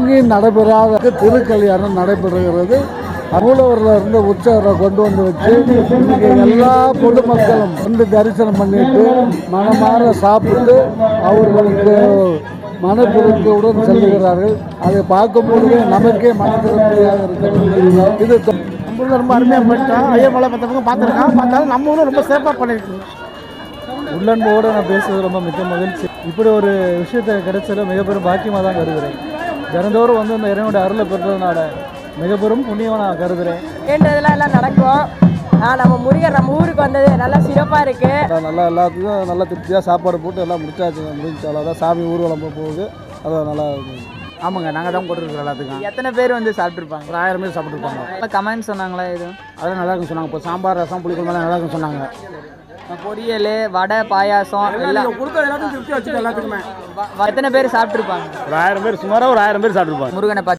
எங்கேயும் நடைபெறாத திருக்கல்யாணம் நடைபெறுகிறது. மூலவரில் இருந்து உற்சவரை கொண்டு வந்து வச்சு இன்னைக்கு எல்லா பொதுமக்களும் வந்து தரிசனம் பண்ணிட்டு மனமாற சாப்பிட்டு அவர்களுக்கு மன திருப்தியுடன் செல்லுகிறார்கள். அதை பார்க்கும்பொழுது நமக்கே மன திருப்தியாக இருக்கிறது. இது நம்ம ரொம்ப அருமையாக பண்ணிட்டோம். ஐயமலை மற்றவங்க பார்த்துருக்கான். பார்த்தாலும் நம்ம ஊரில் ரொம்ப சேஃபாக பண்ணியிருக்கோம். உள்ளன்போடு நான் பேசுவது ரொம்ப மிக மகிழ்ச்சி. இப்படி ஒரு விஷயத்தை கிடைச்சது மிகப்பெரும் பாக்கியமாக தான் கருதுகிறேன். தினந்தோறும் வந்து இந்த இறைவனுடைய அருளை பெற்றதுனால மிகப்பெரும் புண்ணியமாக நான் கருதுகிறேன். வேண்டதெல்லாம் எல்லாம் நடக்கும். நம்ம முருகர் நம்ம ஊருக்கு வந்தது நல்லா சிறப்பாக இருக்குது. நல்லா எல்லாத்துக்கும் நல்லா திருப்தியாக சாப்பாடு போட்டு எல்லாம் முடிஞ்சாச்சு. அதான் சாமி ஊர்வலம் போகுது. அதான் நல்லா இருக்கும். ஆமாங்க, நாங்கள் தான் போட்டுருக்கோம் எல்லாத்துக்கும். எத்தனை பேர் வந்து சாப்பிட்ருப்பாங்க? ஒரு 1000 பேர் சாப்பிட்ருப்பாங்க. கமெண்ட் சொன்னாங்களா எதுவும்? அதெல்லாம் நல்லா இருக்குன்னு சொன்னாங்க. இப்போ சாம்பார் ரசம் புளிக்குழம்பு நல்லா இருக்குன்னு சொன்னாங்க. பொரியல் வடை பாயாசம் எல்லாம் கொடுத்த எல்லாத்தையும் திருப்தி வச்சுட்டு எல்லாத்துக்குமே எத்தனை பேர் சாப்பிட்ருப்பாங்க? ஒரு 1000 பேர் சுமாராக ஒரு 1000 பேர் சாப்பிட்ருப்பாங்க. முருகனை பார்த்து